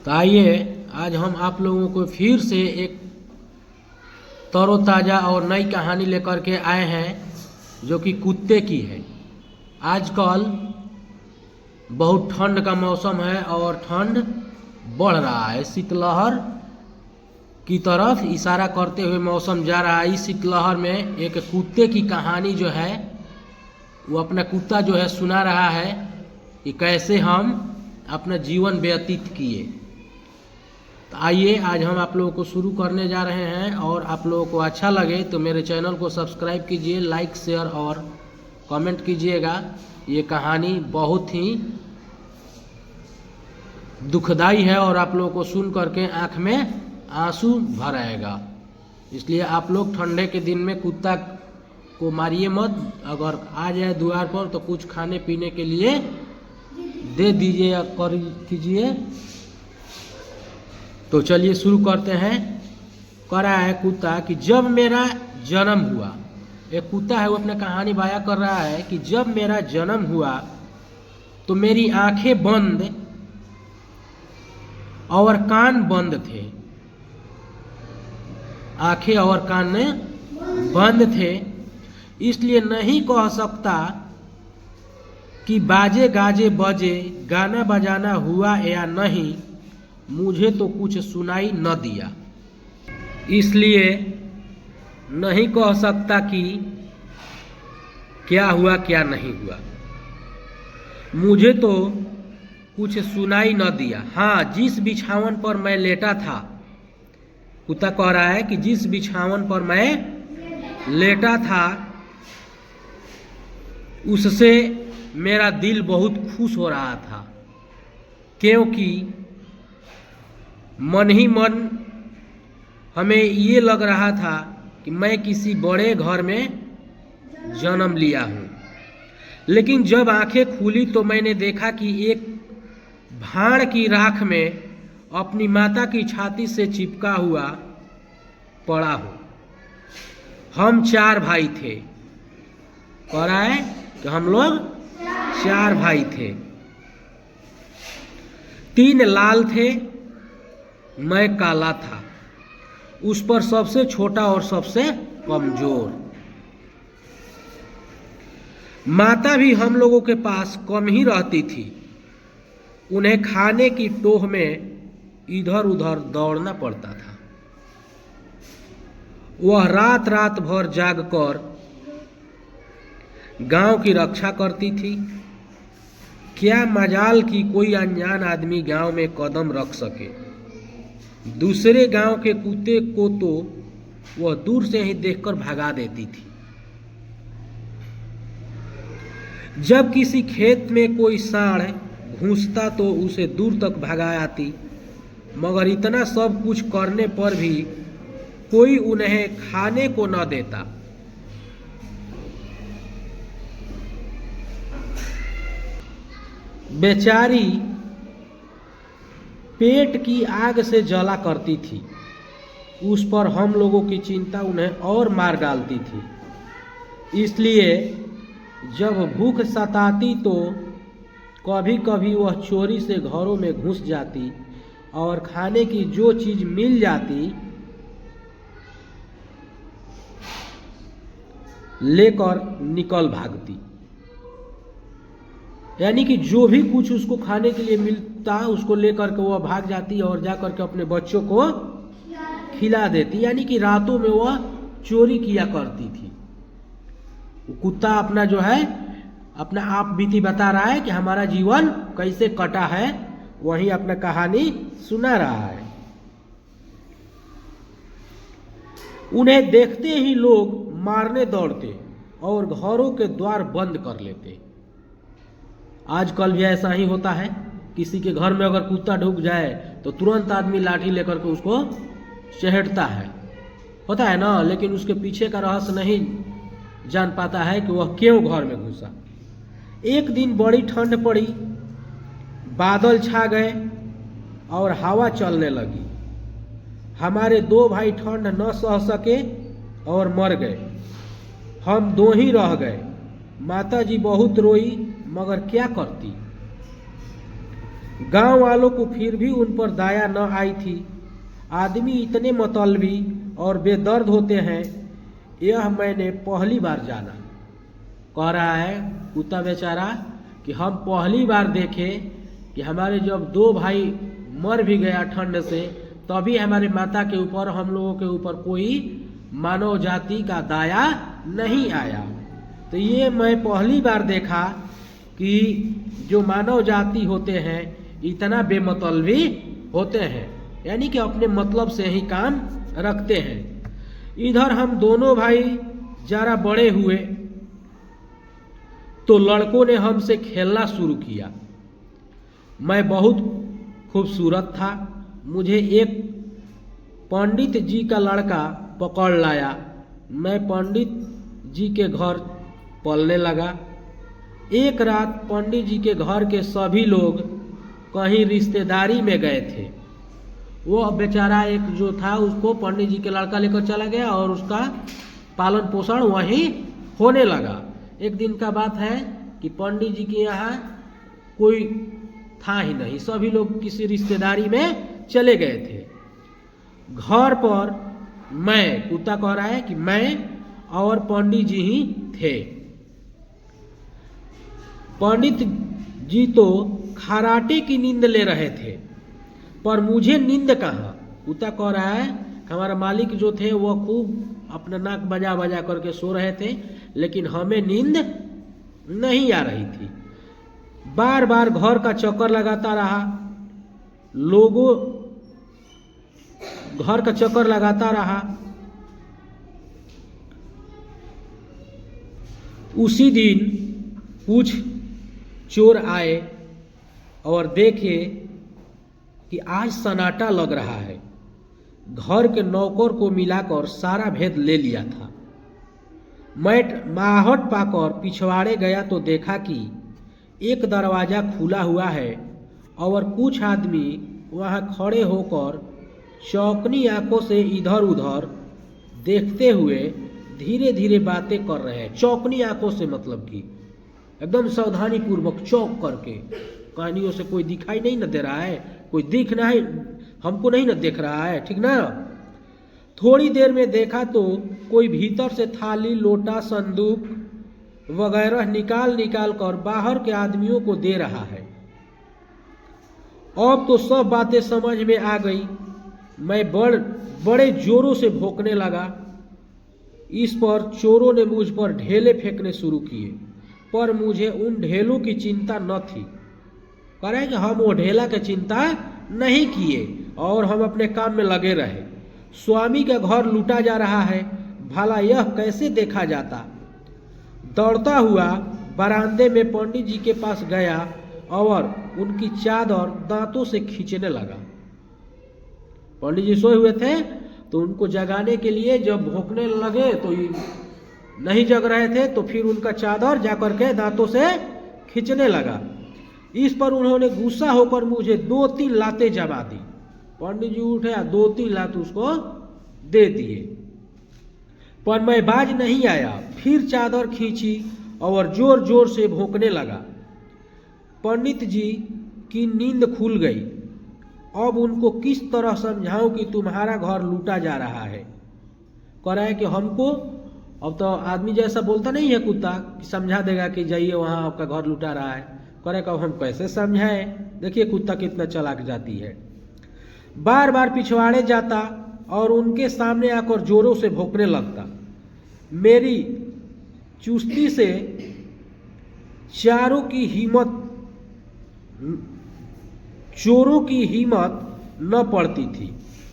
तो आइए आज हम आप लोगों को फिर से एक तरोताज़ा और नई कहानी लेकर के आए हैं जो कि कुत्ते की है। आजकल बहुत ठंड का मौसम है और ठंड बढ़ रहा है। शीतलहर की तरफ इशारा करते हुए मौसम जा रहा है। इस शीतलहर में एक कुत्ते की कहानी जो है वो अपना कुत्ता जो है सुना रहा है कि कैसे हम अपना जीवन व्यतीत किए। तो आइए आज हम आप लोगों को शुरू करने जा रहे हैं और आप लोगों को अच्छा लगे तो मेरे चैनल को सब्सक्राइब कीजिए, लाइक शेयर और कमेंट कीजिएगा। ये कहानी बहुत ही दुखदाई है और आप लोगों को सुन करके आँख में आंसू भर आएगा। इसलिए आप लोग ठंडे के दिन में कुत्ता को मारिए मत। अगर आ जाए द्वार पर तो कुछ खाने पीने के लिए दे दीजिए या कर कीजिए। तो चलिए शुरू करते हैं। कह रहा है कुत्ता कि जब मेरा जन्म हुआ, एक कुत्ता है वो अपने कहानी बयां कर रहा है कि जब मेरा जन्म हुआ तो मेरी आंखें बंद और कान बंद थे। आंखें और कान बंद थे, इसलिए नहीं कह सकता कि बाजे गाजे बजे, गाना बजाना हुआ या नहीं। मुझे तो कुछ सुनाई न दिया, इसलिए नहीं कह सकता कि क्या हुआ क्या नहीं हुआ। मुझे तो कुछ सुनाई न दिया। हाँ, जिस बिछावन पर मैं लेटा था, कुत्ता कह रहा है कि जिस बिछावन पर मैं लेटा था उससे मेरा दिल बहुत खुश हो रहा था, क्योंकि मन ही मन हमें ये लग रहा था कि मैं किसी बड़े घर में जन्म लिया हूँ। लेकिन जब आंखें खुली तो मैंने देखा कि एक भाड़ की राख में अपनी माता की छाती से चिपका हुआ पड़ा हूँ। हम 4 भाई थे। कह रहा है कि हम लोग 4 भाई थे। 3 लाल थे, मैं काला था। उस पर सबसे छोटा और सबसे कमजोर। माता भी हम लोगों के पास कम ही रहती थी। उन्हें खाने की टोह में इधर उधर दौड़ना पड़ता था। वह रात रात भर जागकर गांव की रक्षा करती थी। क्या मजाल कि कोई अनजान आदमी गांव में कदम रख सके। दूसरे गांव के कुत्ते को तो वह दूर से ही देखकर भगा देती थी। जब किसी खेत में कोई सांड घुसता तो उसे दूर तक भगा आती। मगर इतना सब कुछ करने पर भी कोई उन्हें खाने को न देता। बेचारी पेट की आग से जला करती थी। उस पर हम लोगों की चिंता उन्हें और मार डालती थी। इसलिए जब भूख सताती तो कभी कभी वह चोरी से घरों में घुस जाती और खाने की जो चीज मिल जाती लेकर निकल भागती। यानी कि जो भी कुछ उसको खाने के लिए मिलता उसको लेकर के वह भाग जाती और जाकर के अपने बच्चों को खिला देती। यानी कि रातों में वह चोरी किया करती थी। कुत्ता अपना जो है अपना आप बीती बता रहा है कि हमारा जीवन कैसे कटा है, वही अपना कहानी सुना रहा है। उन्हें देखते ही लोग मारने दौड़ते और घरों के द्वार बंद कर लेते। आजकल भी ऐसा ही होता है। किसी के घर में अगर कुत्ता ढुक जाए तो तुरंत आदमी लाठी लेकर के उसको चहेटता है, होता है ना। लेकिन उसके पीछे का रहस्य नहीं जान पाता है कि वह क्यों घर में घुसा। एक दिन बड़ी ठंड पड़ी, बादल छा गए और हवा चलने लगी। हमारे 2 भाई ठंड न सह सके और मर गए। हम 2 ही रह गए। माता जी बहुत रोई, मगर क्या करती। गांव वालों को फिर भी उन पर दया न आई थी। आदमी इतने मतलबी और बेदर्द होते हैं, यह मैंने पहली बार जाना। कह रहा है कुत्ता बेचारा कि हम पहली बार देखे कि हमारे जब दो भाई मर भी गया ठंड से, तभी हमारे माता के ऊपर, हम लोगों के ऊपर कोई मानव जाति का दया नहीं आया। तो ये मैं पहली बार देखा कि जो मानव जाति होते हैं इतना बेमतलबी होते हैं, यानी कि अपने मतलब से ही काम रखते हैं। इधर हम दोनों भाई जरा बड़े हुए तो लड़कों ने हमसे खेलना शुरू किया। मैं बहुत खूबसूरत था। मुझे एक पंडित जी का लड़का पकड़ लाया। मैं पंडित जी के घर पलने लगा। एक रात पंडित जी के घर के सभी लोग कहीं रिश्तेदारी में गए थे। वो बेचारा एक जो था उसको पंडित जी के लड़का लेकर चला गया और उसका पालन पोषण वहीं होने लगा। एक दिन का बात है कि पंडित जी के यहाँ कोई था ही नहीं, सभी लोग किसी रिश्तेदारी में चले गए थे। घर पर मैं, कुत्ता कह रहा है कि मैं और पंडित जी ही थे। पंडित जी तो खराटे की नींद ले रहे थे, पर मुझे नींद कहाँ। कुत्ता कह रहा है हमारा मालिक जो थे वह खूब अपना नाक बजा बजा करके सो रहे थे, लेकिन हमें नींद नहीं आ रही थी। बार बार घर का चक्कर लगाता रहा, लोगों घर का चक्कर लगाता रहा। उसी दिन कुछ चोर आए और देखे कि आज सन्नाटा लग रहा है। घर के नौकर को मिलाकर सारा भेद ले लिया था। मैं माहौट पाकर पिछवाड़े गया तो देखा कि एक दरवाज़ा खुला हुआ है और कुछ आदमी वहाँ खड़े होकर चौकनी आंखों से इधर उधर देखते हुए धीरे धीरे बातें कर रहे हैं। चौकनी आंखों से मतलब कि एकदम सावधानी पूर्वक चौक करके। कहानियों से कोई दिखाई नहीं न दे रहा है, कोई दिख नहीं, हमको नहीं न देख रहा है, ठीक ना। थोड़ी देर में देखा तो कोई भीतर से थाली, लोटा, संदूक वगैरह निकाल कर बाहर के आदमियों को दे रहा है। अब तो सब बातें समझ में आ गई। मैं बड़े जोरों से भौंकने लगा। इस पर चोरों ने मुझ पर ढेले फेंकने शुरू किए, पर मुझे उन ढेलों की चिंता न थी। कह रहे हैं कि हम वो ढेला की चिंता नहीं किए और हम अपने काम में लगे रहे। स्वामी का घर लूटा जा रहा है, भला यह कैसे देखा जाता। दौड़ता हुआ बरामदे में पंडित जी के पास गया और उनकी चादर दांतों से खींचने लगा। पंडित जी सोए हुए थे तो उनको जगाने के लिए जब भौंकने लगे तो नहीं जग रहे थे, तो फिर उनका चादर जाकर के दांतों से खींचने लगा। इस पर उन्होंने गुस्सा होकर मुझे 2-3 लातें जमा दी। पंडित जी उठे, 2-3 लात उसको दे दिए, पर मैं बाज नहीं आया। फिर चादर खींची और जोर जोर से भौंकने लगा। पंडित जी की नींद खुल गई। अब उनको किस तरह समझाऊं कि तुम्हारा घर लूटा जा रहा है। कह रहा है कि हमको, अब तो आदमी जैसा बोलता नहीं है कुत्ता कि समझा देगा कि जाइए वहाँ आपका घर लूटा रहा है। कह रहा है कि अब हम कैसे समझाएं। देखिए कुत्ता कितना चालाक जाती है। बार बार पिछवाड़े जाता और उनके सामने आकर जोरों से भौंकने लगता। मेरी चुस्ती से चोरों की हिम्मत न पड़ती थी।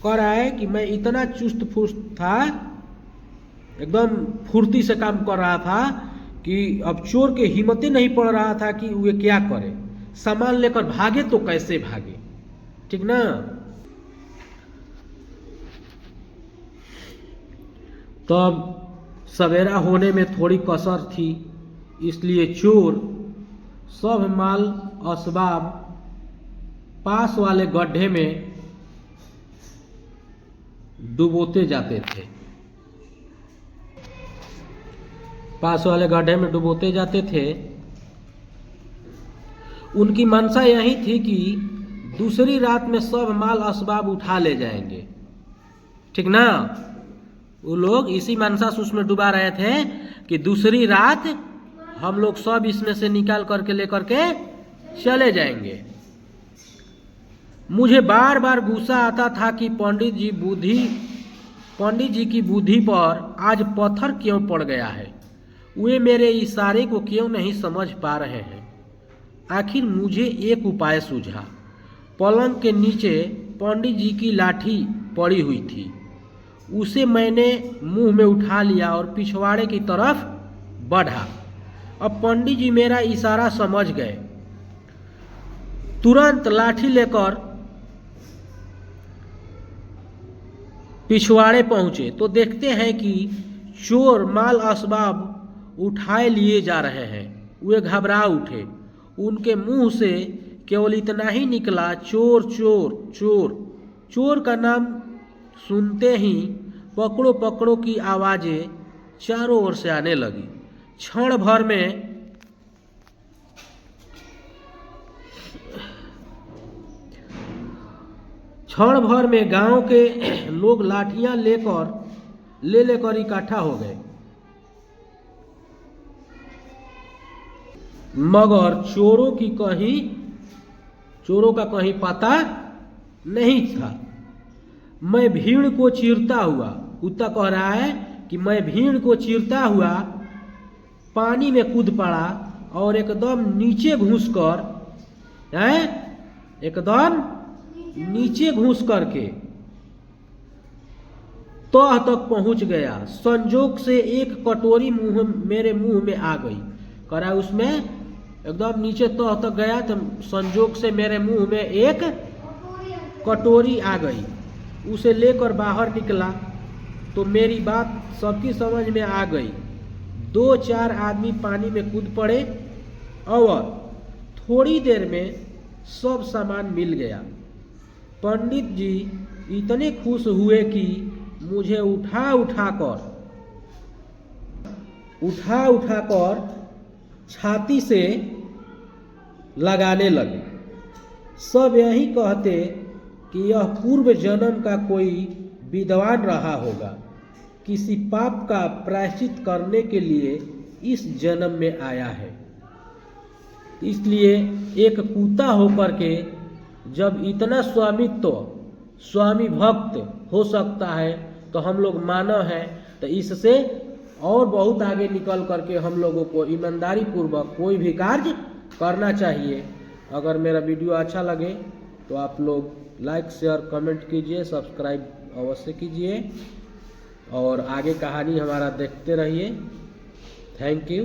कह रहा है कि मैं इतना चुस्त फुस्त था, एकदम फुर्ती से काम कर रहा था कि अब चोर के हिम्मतें नहीं पड़ रहा था कि वे क्या करे। सामान लेकर भागे तो कैसे भागे, ठीक ना। तब सवेरा होने में थोड़ी कसर थी, इसलिए चोर सब माल असबाब पास वाले गड्ढे में डुबोते जाते थे। पास वाले गड्ढे में डुबोते जाते थे। उनकी मंशा यही थी कि दूसरी रात में सब माल असबाब उठा ले जाएंगे, ठीक ना। वो लोग इसी मनसा से उसमें डुबा रहे थे कि दूसरी रात हम लोग सब इसमें से निकाल करके लेकर के चले जाएंगे। मुझे बार बार गुस्सा आता था कि पंडित जी की बुद्धि पर आज पत्थर क्यों पड़ गया है। वे मेरे इशारे को क्यों नहीं समझ पा रहे हैं। आखिर मुझे एक उपाय सूझा। पलंग के नीचे पंडित जी की लाठी पड़ी हुई थी, उसे मैंने मुंह में उठा लिया और पिछवाड़े की तरफ बढ़ा। अब पंडित जी मेरा इशारा समझ गए। तुरंत लाठी लेकर पिछवाड़े पहुंचे तो देखते हैं कि चोर माल असबाब उठाए लिए जा रहे हैं। वे घबरा उठे। उनके मुंह से केवल इतना ही निकला, चोर चोर चोर। चोर का नाम सुनते ही पकड़ो पकड़ो की आवाज़ें चारों ओर से आने लगी। क्षण भर में गांव के लोग लाठियां लेकर इकट्ठा हो गए, मगर चोरों का कहीं पता नहीं था। मैं भीड़ को चीरता हुआ, कुत्ता कह रहा है कि मैं भीड़ को चीरता हुआ पानी में कूद पड़ा और एकदम नीचे घुस करके तह तक पहुंच गया। संजोग से एक कटोरी मेरे मुंह में आ गई। कह रहा है उसमें एकदम नीचे तह तक गया तो संजोग से मेरे मुंह में एक कटोरी आ गई। उसे लेकर बाहर निकला तो मेरी बात सबकी समझ में आ गई। 2-4 आदमी पानी में कूद पड़े और थोड़ी देर में सब सामान मिल गया। पंडित जी इतने खुश हुए कि मुझे उठा उठाकर छाती से लगाने लगे। सब यही कहते कि यह पूर्व जन्म का कोई विद्वान रहा होगा, किसी पाप का प्रायश्चित करने के लिए इस जन्म में आया है। इसलिए एक कुत्ता होकर के जब इतना स्वामी भक्त हो सकता है तो हम लोग मानव हैं, तो इससे और बहुत आगे निकल करके हम लोगों को ईमानदारी पूर्वक कोई भी कार्य करना चाहिए। अगर मेरा वीडियो अच्छा लगे तो आप लोग लाइक शेयर कमेंट कीजिए, सब्सक्राइब अवश्य कीजिए और आगे कहानी हमारा देखते रहिए। Thank you.